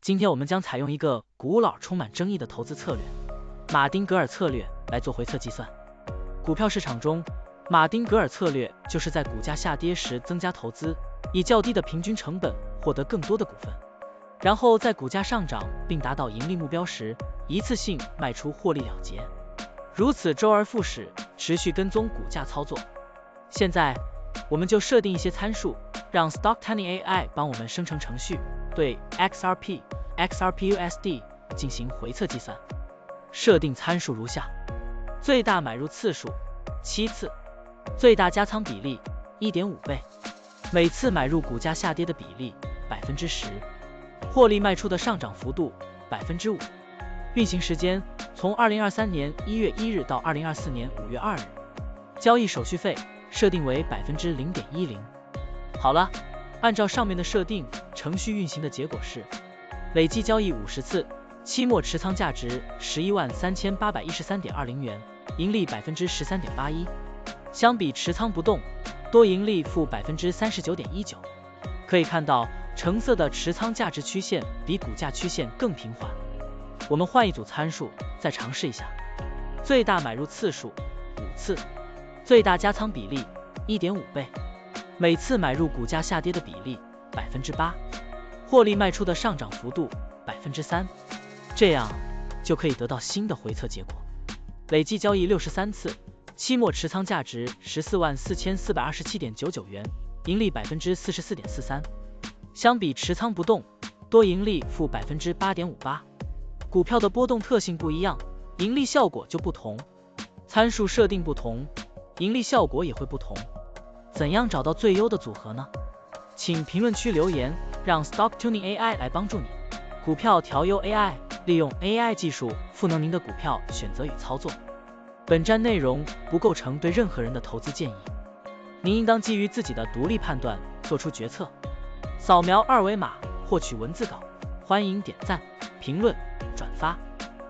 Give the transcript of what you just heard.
今天我们将采用一个古老、充满争议的投资策略——马丁格尔策略来做回测计算。股票市场中，马丁格尔策略就是在股价下跌时增加投资，以较低的平均成本获得更多的股份，然后在股价上涨并达到盈利目标时，一次性卖出获利了结。如此周而复始，持续跟踪股价操作。现在，我们就设定一些参数，让 Stocktiny AI 帮我们生成程序，对 XRP、XRPUSD 进行回测计算。设定参数如下：最大买入次数7次，最大加仓比例 1.5 倍，每次买入股价下跌的比例 10%， 获利卖出的上涨幅度 5%， 运行时间从2023年1月1日到2024年5月2日，交易手续费设定为 0.10%。 好了，按照上面的设定，程序运行的结果是累计交易50次，期末持仓价值113813.20元，盈利 13.81%， 相比持仓不动，多盈利负 39.19%。 可以看到，橙色的持仓价值曲线比股价曲线更平缓。我们换一组参数，再尝试一下。最大买入次数5次，最大加仓比例 1.5 倍，每次买入股价下跌的比例 8%， 获利卖出的上涨幅度 3%， 这样就可以得到新的回测结果。累计交易63次，期末持仓价值144427.99元，盈利 44.43%， 相比持仓不动，多盈利负 8.58%。 股票的波动特性不一样，盈利效果就不同，参数设定不同，盈利效果也会不同。怎样找到最优的组合呢？请评论区留言，让 Stocktiny AI 来帮助你。股票调优 AI， 利用 AI 技术赋能您的股票选择与操作。本站内容不构成对任何人的投资建议，您应当基于自己的独立判断做出决策。扫描二维码获取文字稿，欢迎点赞、评论、转发。